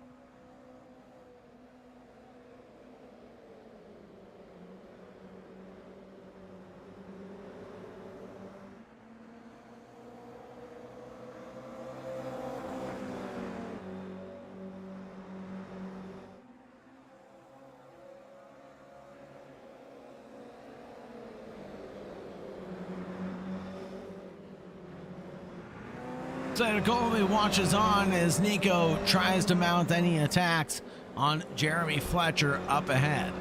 Slater Colby watches on as Nico tries to mount any attacks on Jeremy Fletcher up ahead.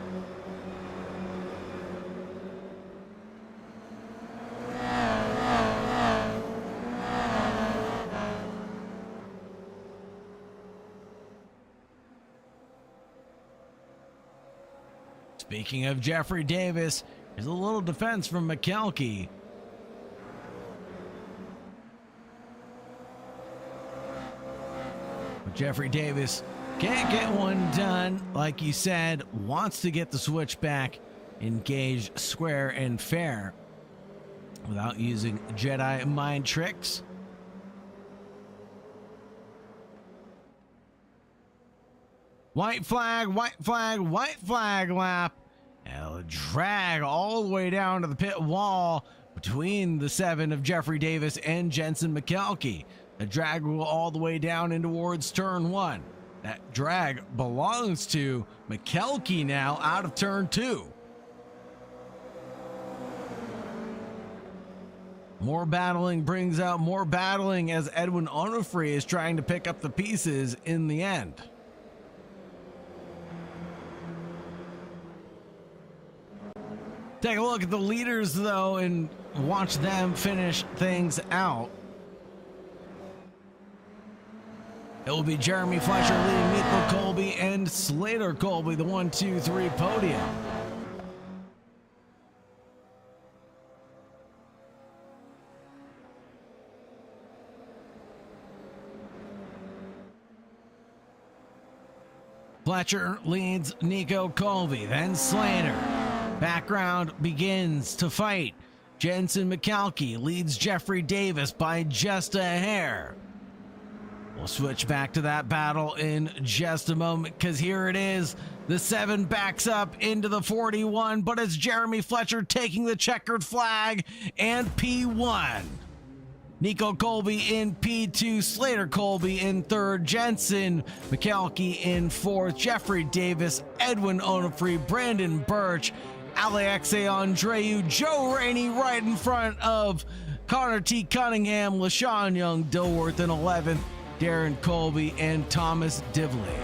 Speaking of Jeffrey Davis, there's a little defense from McKelkey. Jeffrey Davis can't get one done, like you said, wants to get the switchback engaged square and fair without using Jedi mind tricks. White flag, white flag, white flag lap. And a drag all the way down to the pit wall between the 7 of Jeffrey Davis and Jensen McKelkey. The drag will all the way down in towards turn 1. That drag belongs to McKelkey now out of turn 2. More battling brings out more battling as Edwin Onofre is trying to pick up the pieces in the end. Take a look at the leaders though and watch them finish things out. It will be Jeremy Fletcher leading Nico Colby and Slater Colby, the 1, 2, 3 podium. Fletcher leads Nico Colby, then Slater. Background begins to fight. Jensen McKelkey leads Jeffrey Davis by just a hair. We'll switch back to that battle in just a moment, because here it is. The 7 backs up into the 41, but it's Jeremy Fletcher taking the checkered flag and P1. Nico Colby in P2, Slater Colby in 3rd, Jensen McKelkey in 4th, Jeffrey Davis, Edwin Onofre, Brandon Birch, Alexei Andreu, Joe Rainey right in front of Connor T. Cunningham, LaShawn Young Dilworth in 11th, Darren Colby and Thomas Divley.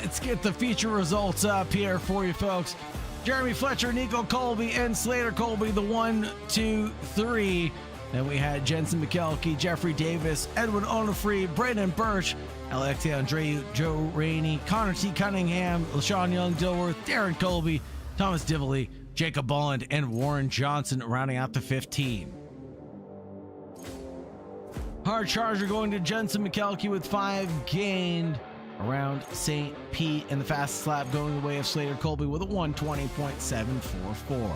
Let's get the feature results up here for you folks. Jeremy Fletcher, Nico Colby, and Slater Colby, the 1, 2, 3. Then we had Jensen McKelkey, Jeffrey Davis, Edwin Onofre, Brandon Birch, Alexei Andreu, Joe Rainey, Connor T. Cunningham, LaShawn Young Dilworth, Darren Colby, Thomas Divley, Jacob Bolland, and Warren Johnson rounding out the 15. Hard charger going to Jensen McKelkey with 5 gained around St. Pete, and the fastest lap going the way of Slater Colby with a 1:20.744.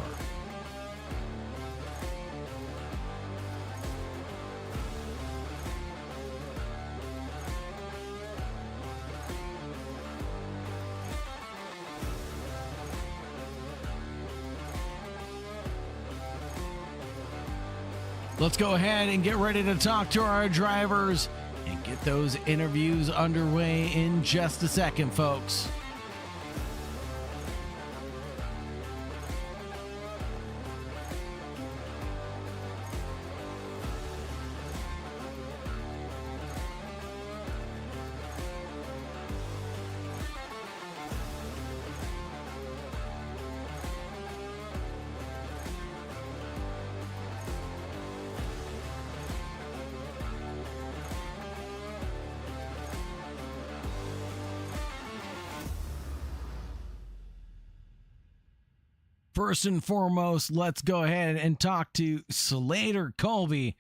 Let's go ahead and get ready to talk to our drivers and get those interviews underway in just a second, folks. First and foremost, let's go ahead and talk to Slater Colby.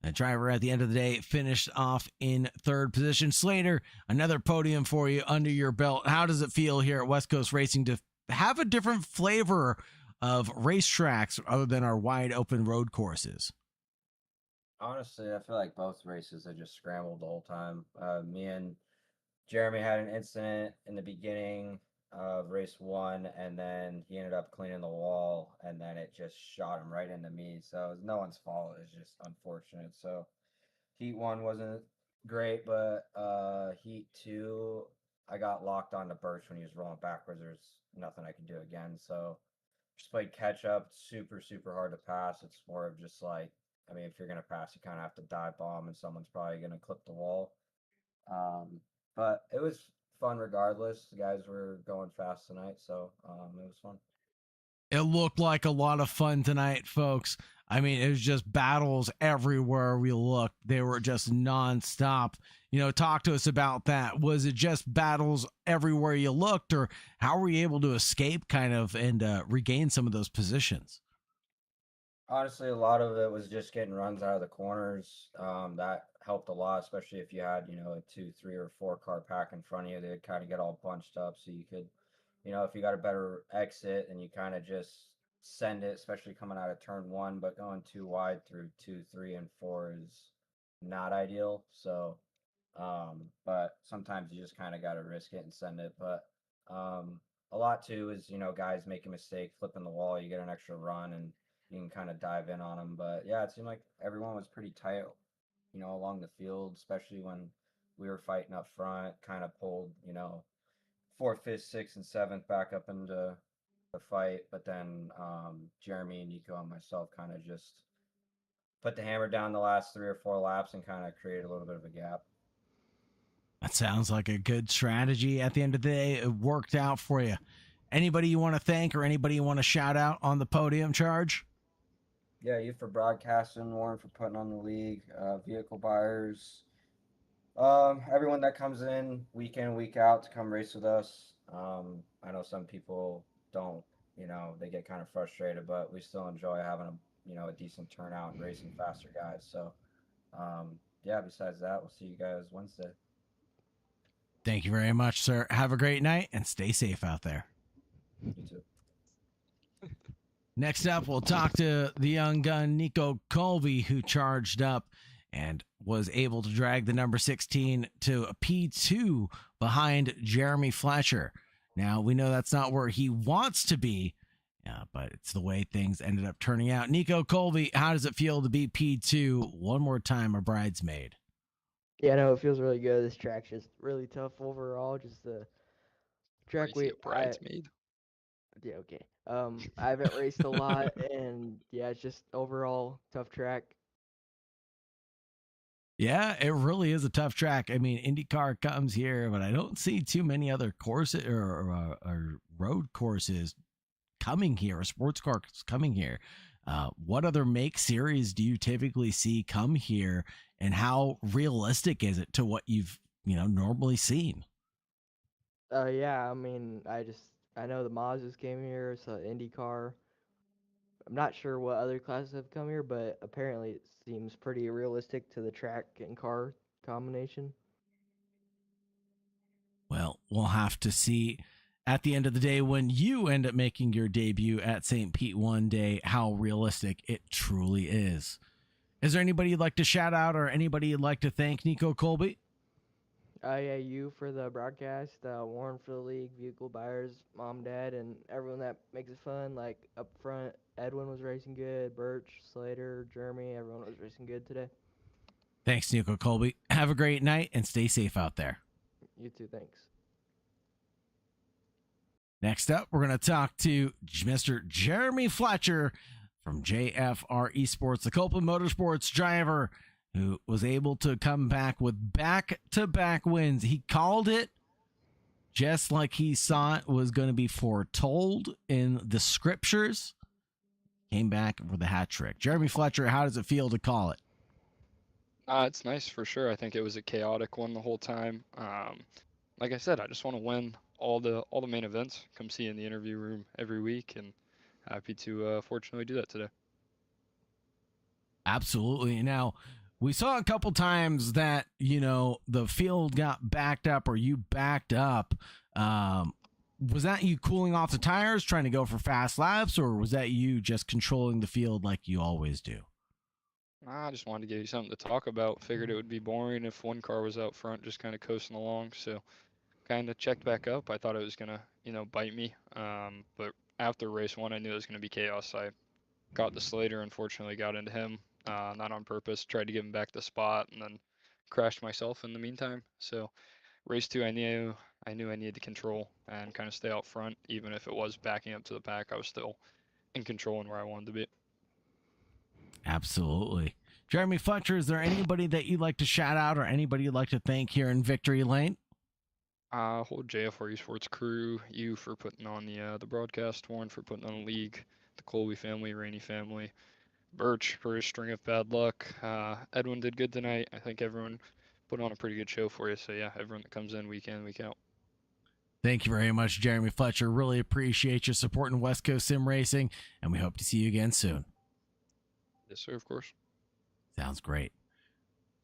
The driver at the end of the day finished off in 3rd position. Slater, another podium for you under your belt. How does it feel here at West Coast Racing to have a different flavor of racetracks other than our wide open road courses? Honestly, I feel like both races I just scrambled the whole time. Me and Jeremy had an incident in the beginning of race 1, and then he ended up cleaning the wall, and then it just shot him right into me. So it was no one's fault. It's just unfortunate. So heat 1 wasn't great, but heat 2, I got locked onto Birch when he was rolling backwards. There's nothing I could do again. So just played catch up. Super, super hard to pass. It's more of just like, I mean, if you're gonna pass, you kind of have to dive bomb, and someone's probably gonna clip the wall. But it was fun regardless. The guys were going fast tonight, so it was fun. It looked like a lot of fun tonight, folks. I mean, it was just battles everywhere we looked. They were just nonstop. You know, talk to us about that. Was it just battles everywhere you looked, or how were you able to escape kind of and regain some of those positions? Honestly, a lot of it was just getting runs out of the corners. That helped a lot, especially if you had, a 2, 3, or 4 car pack in front of you. They'd kind of get all bunched up, so you could, if you got a better exit, and you kind of just send it, especially coming out of turn 1, but going too wide through 2, 3, and 4 is not ideal. So, but sometimes you just kind of got to risk it and send it. But a lot too is, guys make a mistake, flipping the wall, you get an extra run, and you can kind of dive in on them. But yeah, it seemed like everyone was pretty tight, along the field, especially when we were fighting up front. Kind of pulled, fourth, fifth, sixth, and seventh back up into the fight. But then Jeremy, Nico, and myself kind of just put the hammer down the last 3 or 4 laps and kind of created a little bit of a gap. That sounds like a good strategy. At the end of the day, it worked out for you. Anybody you want to thank or anybody you want to shout out on the podium charge? Yeah, you for broadcasting, Warren for putting on the league, vehicle buyers, everyone that comes in week in, week out to come race with us. I know some people don't, they get kind of frustrated, but we still enjoy having a decent turnout and racing faster guys. So, yeah, besides that, we'll see you guys Wednesday. Thank you very much, sir. Have a great night and stay safe out there. You too. Next up, we'll talk to the young gun, Nico Colby, who charged up and was able to drag the number 16 to a P2 behind Jeremy Fletcher. Now, we know that's not where he wants to be, but it's the way things ended up turning out. Nico Colby, how does it feel to be P2 one more time, a bridesmaid? Yeah, no, it feels really good. This track's just really tough overall. Just the track bridesmaid. Yeah, okay. I haven't raced a lot, and yeah, it's just overall tough track. Yeah, it really is a tough track. I mean, IndyCar comes here, but I don't see too many other courses or road courses coming here, or sports cars coming here. What other make series do you typically see come here, and how realistic is it to what you've normally seen? Yeah, I mean, I know the Mazdas came here, so IndyCar. I'm not sure what other classes have come here, but apparently it seems pretty realistic to the track and car combination. Well, we'll have to see at the end of the day when you end up making your debut at St. Pete one day how realistic it truly is. Is there anybody you'd like to shout out or anybody you'd like to thank, Nico Colby? Yeah, you for the broadcast, Warren for the league, vehicle buyers, mom, dad, and everyone that makes it fun. Like up front, Edwin was racing good, Birch, Slater, Jeremy, everyone was racing good today. Thanks, Nico Colby. Have a great night and stay safe out there. You too, thanks. Next up, we're going to talk to Mr. Jeremy Fletcher from JFR Esports, the Copeland Motorsports driver who was able to come back with back-to-back wins. He called it just like he saw it was going to be foretold in the scriptures. Came back with a hat trick. Jeremy Fletcher, how does it feel to call it? It's nice for sure. I think it was a chaotic one the whole time. Like I said, I just want to win all the main events. Come see you in the interview room every week, and happy to fortunately do that today. Absolutely. Now, we saw a couple times that, the field got backed up or you backed up. Was that you cooling off the tires, trying to go for fast laps, or was that you just controlling the field like you always do? I just wanted to give you something to talk about. Figured it would be boring if one car was out front just kind of coasting along. So kind of checked back up. I thought it was going to, bite me. But after race one, I knew it was going to be chaos. I got the Slater, unfortunately got into him. Not on purpose, tried to give him back the spot and then crashed myself in the meantime. So race two, I knew I needed to control and kind of stay out front. Even if it was backing up to the pack, I was still in control and where I wanted to be. Absolutely. Jeremy Fletcher, is there anybody that you'd like to shout out or anybody you'd like to thank here in Victory Lane? Whole JFR Esports crew, you for putting on the broadcast, Warren for putting on the league, the Colby family, Rainey family, Birch for his string of bad luck. Edwin did good tonight. I think everyone put on a pretty good show for you. So yeah, everyone that comes in week in, week out. Thank you very much, Jeremy Fletcher. Really appreciate your support in West Coast Sim Racing, and we hope to see you again soon. Yes, sir, of course. Sounds great.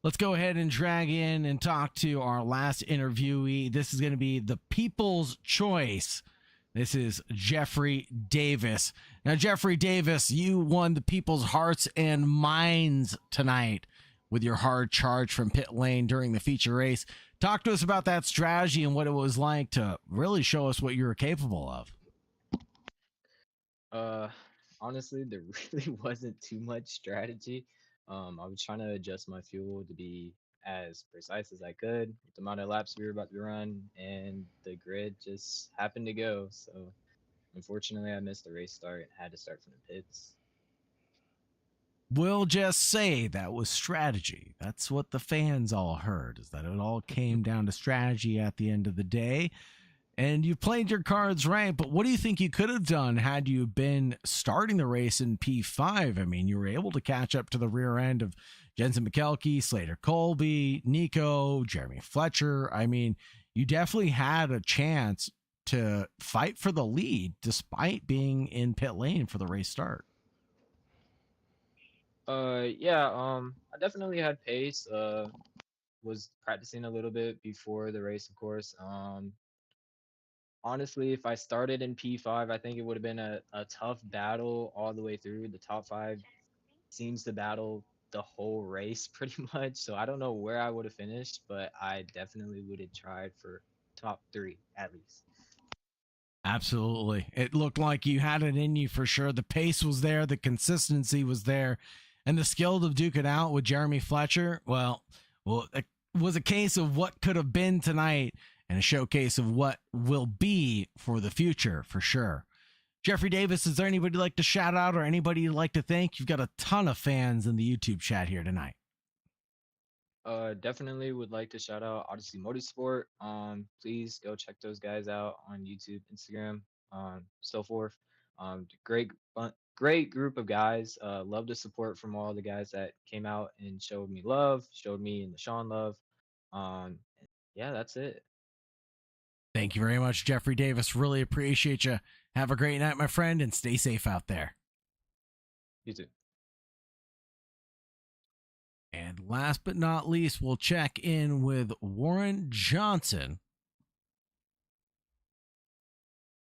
Let's go ahead and drag in and talk to our last interviewee. This is going to be the People's Choice. This is Jeffrey Davis. Now, Jeffrey Davis, you won the people's hearts and minds tonight with your hard charge from pit lane during the feature race. Talk to us about that strategy and what it was like to really show us what you were capable of. honestly, there really wasn't too much strategy. I was trying to adjust my fuel to be as precise as I could with the amount of laps we were about to run, and the grid just happened to go. So unfortunately, I missed the race start and had to start from the pits. We'll just say that was strategy. That's what the fans all heard, is that it all came down to strategy at the end of the day. And you played your cards right, but what do you think you could have done had you been starting the race in P5? I mean, you were able to catch up to the rear end of Jensen McKelkey, Slater Colby, Nico, Jeremy Fletcher. I mean, you definitely had a chance to fight for the lead despite being in pit lane for the race start. Yeah, I definitely had pace. Was practicing a little bit before the race, of course. Honestly, if I started in P5, I think it would have been a tough battle all the way through. The top five seems to battle the whole race pretty much. So I don't know where I would have finished, but I definitely would have tried for top three at least. Absolutely. It looked like you had it in you for sure. The pace was there, the consistency was there, and the skill to duke it out with Jeremy Fletcher. Well, it was a case of what could have been tonight and a showcase of what will be for the future for sure. Jeffrey Davis, is there anybody you'd like to shout out or anybody you'd like to thank? You've got a ton of fans in the YouTube chat here tonight. Definitely would like to shout out Odyssey Motorsport. Please go check those guys out on YouTube, Instagram, so forth. Great group of guys. Love the support from all the guys that came out and showed me love, showed me and Sean love. Yeah, that's it. Thank you very much, Jeffrey Davis. Really appreciate you. Have a great night, my friend, and stay safe out there. You too. And last but not least, we'll check in with Warren Johnson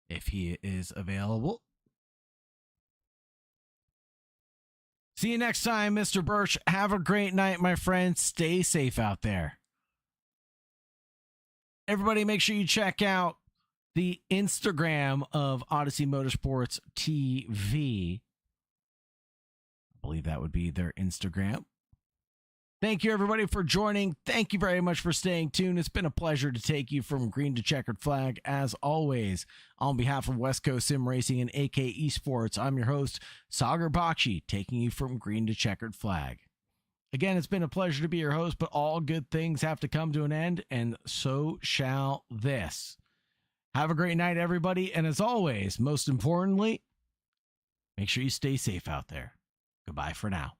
if he is available. See you next time, Mr. Birch. Have a great night, my friend. Stay safe out there. Everybody, make sure you check out the Instagram of Odyssey Motorsports TV. I believe that would be their Instagram. Thank you, everybody, for joining. Thank you very much for staying tuned. It's been a pleasure to take you from green to checkered flag, as always. On behalf of West Coast Sim Racing and AK Esports, I'm your host, Sagar Bakshi, taking you from green to checkered flag. Again, it's been a pleasure to be your host, but all good things have to come to an end, and so shall this. Have a great night, everybody, and as always, most importantly, make sure you stay safe out there. Goodbye for now.